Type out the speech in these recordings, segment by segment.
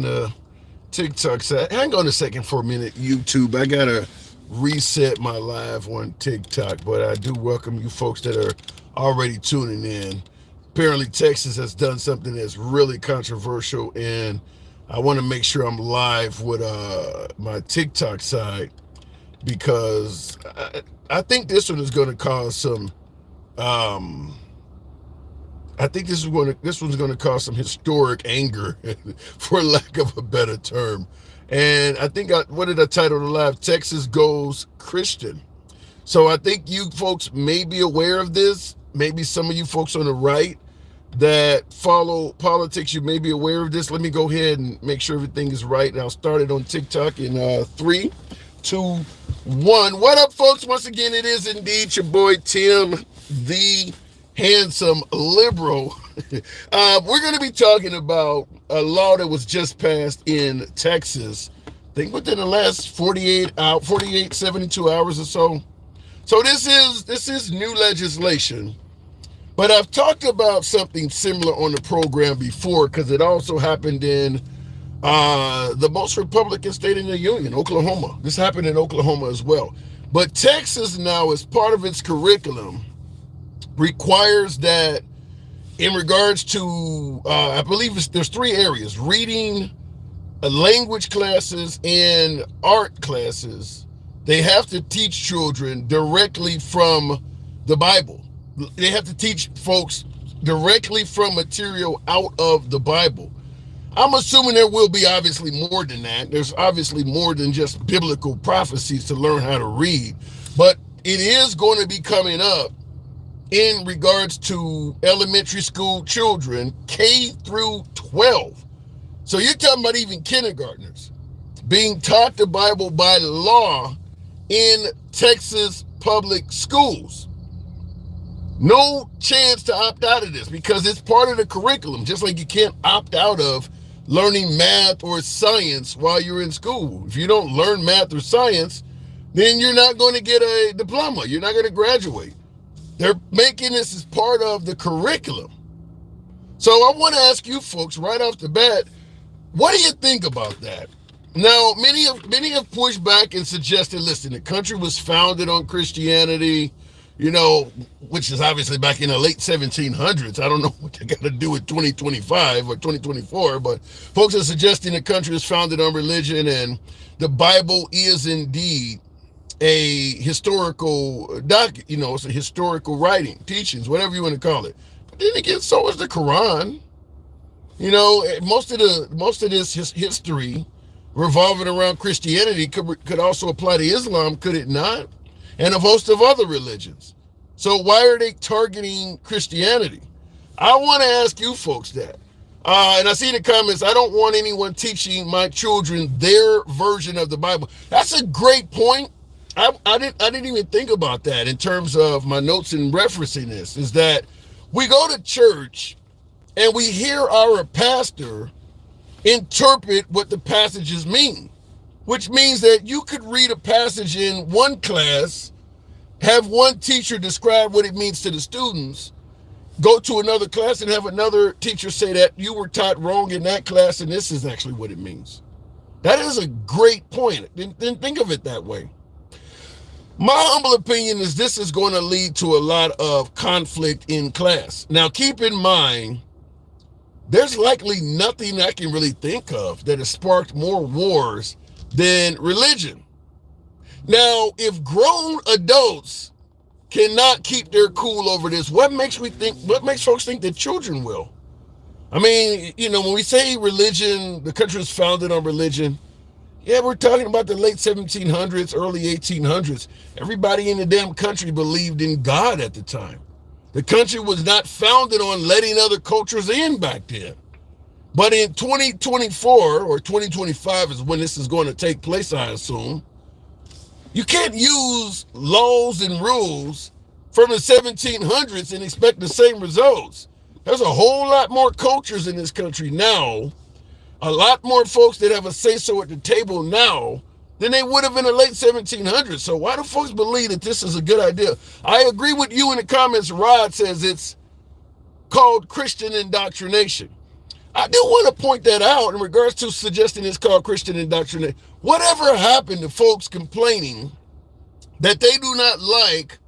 the TikTok side. Hang on a second for a minute, YouTube. I gotta reset my live on TikTok, but I do welcome you folks that are already tuning in. Apparently, Texas has done something that's really controversial, and I want to make sure I'm live with my TikTok side because I think this one is going to cause some. Um, I think this one's going to cause some historic anger, for lack of a better term. And I think what did I title the live? Texas Goes Christian. So I think you folks may be aware of this. Maybe some of you folks on the right that follow politics, you may be aware of this. Let me go ahead and make sure everything is right. And I'll start it on TikTok in 3, 2, 1. What up, folks? Once again, it is indeed your boy Tim, the handsome liberal. We're going to be talking about a law that was just passed in Texas. I think within the last 72 hours or so. So this is new legislation. But I've talked about something similar on the program before because it also happened in the most Republican state in the union, Oklahoma. This happened in Oklahoma as well. But Texas now, as part of its curriculum, requires that in regards to, I believe there's 3 areas: reading, language classes, and art classes. They have to teach children directly from the Bible. They have to teach folks directly from material out of the Bible. I'm assuming there will be obviously more than that. There's obviously more than just biblical prophecies to learn how to read. But it is going to be coming up in regards to elementary school children, K through 12. So you're talking about even kindergartners being taught the Bible by law in Texas public schools. No chance to opt out of this because it's part of the curriculum, just like you can't opt out of learning math or science while you're in school. If you don't learn math or science, then you're not going to get a diploma. You're not going to graduate. They're making this as part of the curriculum. So I want to ask you folks right off the bat, what do you think about that? Now, many have pushed back and suggested, listen, the country was founded on Christianity, which is obviously back in the late 1700s. I don't know what they got to do with 2025 or 2024, but folks are suggesting the country was founded on religion and the Bible is indeed a historical it's a historical writing, teachings, whatever you want to call it. But then again, so is the Quran. Most of this history revolving around Christianity could also apply to Islam, could it not? And a host of other religions. So why are they targeting Christianity? I want to ask you folks that. And I see in the comments, I don't want anyone teaching my children their version of the Bible. That's a great point. I didn't even think about that in terms of my notes in referencing this, is that we go to church and we hear our pastor interpret what the passages mean, which means that you could read a passage in one class, have one teacher describe what it means to the students, go to another class and have another teacher say that you were taught wrong in that class and this is actually what it means. That is a great point. Didn't think of it that way. My humble opinion is this is going to lead to a lot of conflict in class. Now, keep in mind, there's likely nothing I can really think of that has sparked more wars than religion. Now, if grown adults cannot keep their cool over this, what makes folks think that children will? I mean, when we say religion, the country was founded on religion. Yeah, we're talking about the late 1700s, early 1800s. Everybody in the damn country believed in God at the time. The country was not founded on letting other cultures in back then. But in 2024 or 2025 is when this is going to take place, I assume. You can't use laws and rules from the 1700s and expect the same results. There's a whole lot more cultures in this country now, a lot more folks that have a say-so at the table now than they would have in the late 1700s. So why do folks believe that this is a good idea? I agree with you in the comments. Rod says it's called Christian indoctrination. I do want to point that out in regards to suggesting it's called Christian indoctrination. Whatever happened to folks complaining that they do not like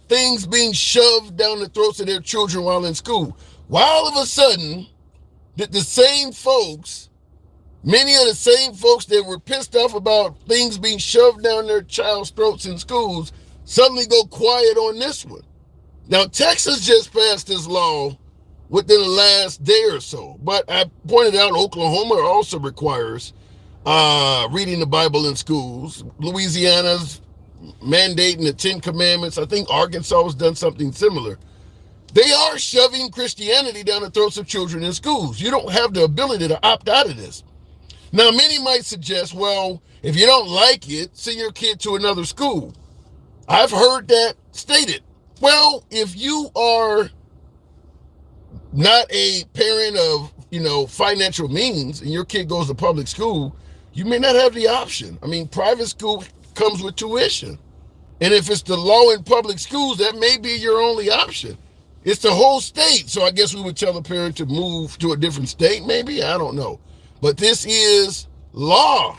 things being shoved down the throats of their children while in school? Why all of a sudden did the same folks, many of the same folks that were pissed off about things being shoved down their child's throats in schools suddenly go quiet on this one? Now, Texas just passed this law within the last day or so, but I pointed out Oklahoma also requires reading the Bible in schools. Louisiana's mandating the 10 Commandments. I think Arkansas has done something similar. They are shoving Christianity down the throats of children in schools. You don't have the ability to opt out of this. Now, many might suggest, well, if you don't like it, send your kid to another school. I've heard that stated. Well, if you are not a parent of, financial means and your kid goes to public school, you may not have the option. I mean, private school comes with tuition. And if it's the law in public schools, that may be your only option. It's the whole state. So I guess we would tell a parent to move to a different state, maybe. I don't know. But this is law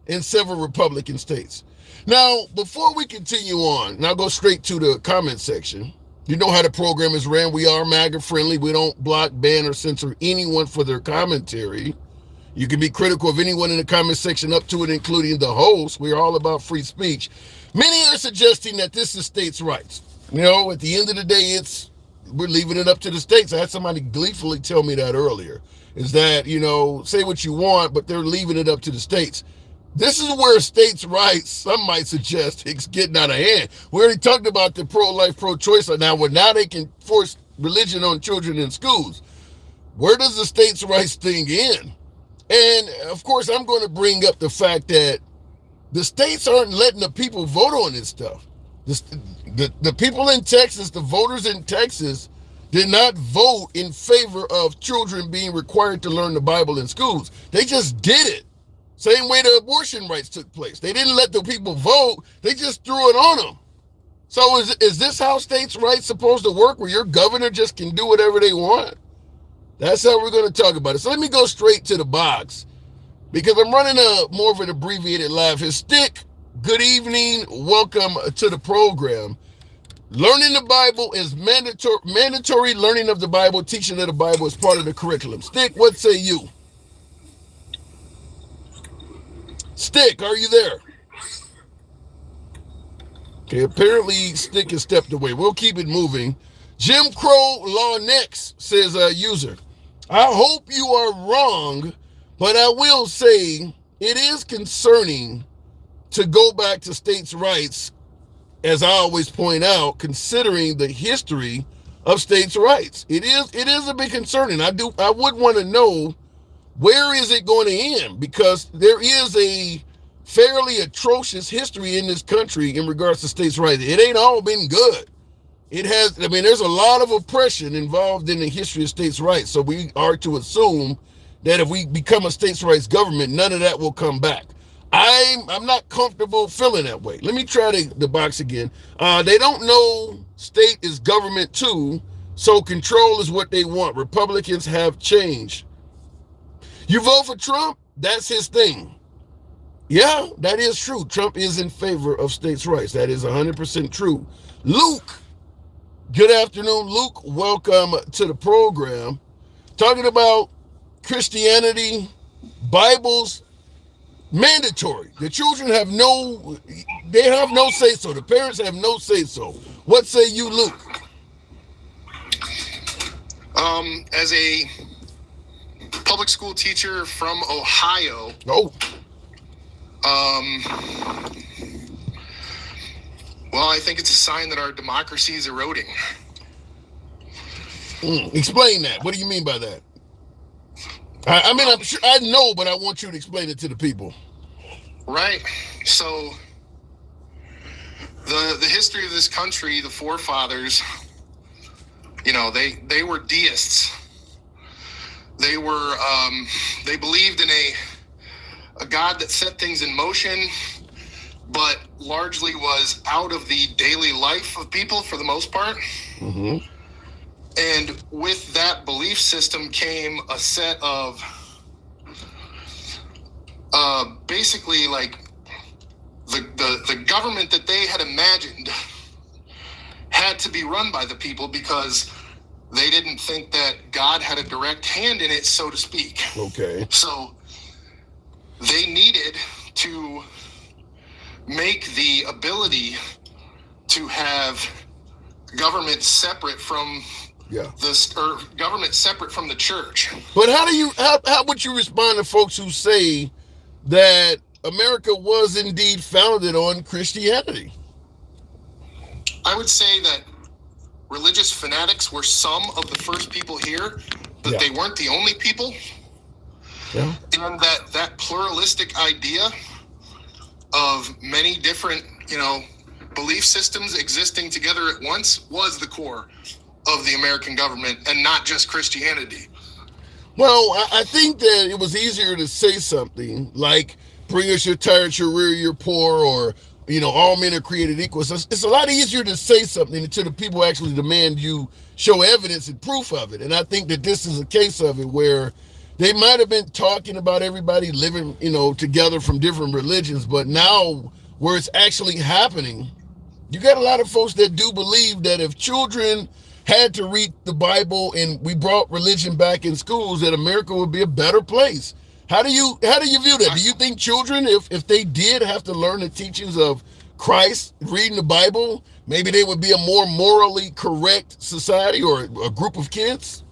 in several Republican states. Now, before we continue on, now go straight to the comment section. You know how the program is ran. We are MAGA friendly. We don't block, ban, or censor anyone for their commentary. You can be critical of anyone in the comment section up to and including the host. We're all about free speech. Many are suggesting that this is states' rights. At the end of the day, we're leaving it up to the states. I had somebody gleefully tell me that earlier, is that, say what you want, but they're leaving it up to the states. This is where states' rights, some might suggest, it's getting out of hand. We already talked about the pro-life, pro-choice now, where now they can force religion on children in schools. Where does the states' rights thing end? And, of course, I'm going to bring up the fact that the states aren't letting the people vote on this stuff. The people in Texas, the voters in Texas, did not vote in favor of children being required to learn the Bible in schools. They just did it. Same way the abortion rights took place. They didn't let the people vote. They just threw it on them. So is this how states' rights supposed to work, where your governor just can do whatever they want? That's how we're going to talk about it. So let me go straight to the box, because I'm running more of an abbreviated live here. Stick, good evening. Welcome to the program. Learning the Bible is mandatory learning of the Bible, teaching of the Bible is part of the curriculum. Stick, what say you? Stick, are you there? Okay, apparently Stick has stepped away. We'll keep it moving. Jim Crow Law Next says, user, I hope you are wrong, but I will say it is concerning to go back to states' rights, as I always point out, considering the history of states' rights. It is a bit concerning. I would want to know, where is it going to end? Because there is a fairly atrocious history in this country in regards to states' rights. It ain't all been good. There's a lot of oppression involved in the history of states' rights. So we are to assume that if we become a states' rights government, none of that will come back. I'm not comfortable feeling that way. Let me try the box again. They don't know state is government too, so control is what they want. Republicans have changed. You vote for Trump, that's his thing. Yeah, that is true. Trump is in favor of states' rights. That is 100% true. Luke, good afternoon. Luke, welcome to the program. Talking about Christianity, Bibles, mandatory. The children have no say-so. The parents have no say-so. What say you, Luke? As a public school teacher from Ohio. Oh. Well, I think it's a sign that our democracy is eroding. Explain that. What do you mean by that? I'm sure I know, but I want you to explain it to the people. Right. So the history of this country, the forefathers, they were deists. They were they believed in a God that set things in motion, but largely was out of the daily life of people for the most part. Mm-hmm. And with that belief system came a set of basically like the government that they had imagined had to be run by the people because they didn't think that God had a direct hand in it, so to speak. Okay. So they needed to make the ability to have government separate from government separate from the church. But how would you respond to folks who say that America was indeed founded on Christianity? I would say that religious fanatics were some of the first people here, but they weren't the only people. Yeah. And that pluralistic idea of many different, belief systems existing together at once was the core of the American government and not just Christianity. Well, I think that it was easier to say something like, bring us your tyrants, your rear, your poor, or, all men are created equal. So it's a lot easier to say something until the people actually demand you show evidence and proof of it. And I think that this is a case of it where they might have been talking about everybody living, together from different religions, but now where it's actually happening, you got a lot of folks that do believe that if children had to read the Bible and we brought religion back in schools, that America would be a better place. How do you view that? Do you think children, if they did have to learn the teachings of Christ, reading the Bible, maybe they would be a more morally correct society or a group of kids?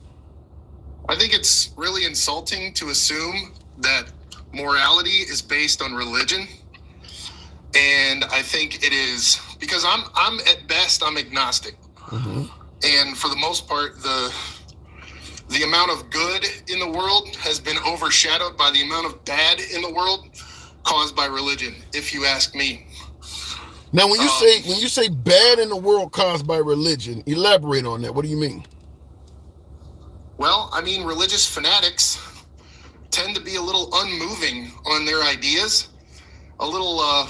I think it's really insulting to assume that morality is based on religion. And I think it is, because I'm at best, I'm agnostic. Mm-hmm. And for the most part, the amount of good in the world has been overshadowed by the amount of bad in the world caused by religion, if you ask me. Now, when you say bad in the world caused by religion, elaborate on that. What do you mean? Well, I mean, religious fanatics tend to be a little unmoving on their ideas. A little,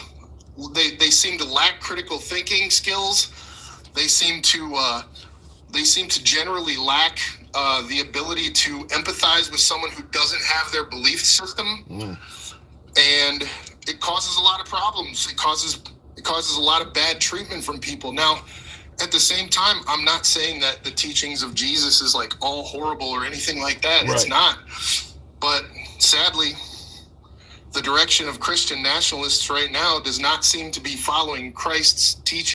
they seem to lack critical thinking skills. They seem to generally lack the ability to empathize with someone who doesn't have their belief system. And it causes a lot of problems. It causes a lot of bad treatment from people. Now, at the same time, I'm not saying that the teachings of Jesus is like all horrible or anything like that. Right. It's not. But sadly, the direction of Christian nationalists right now does not seem to be following Christ's teaching.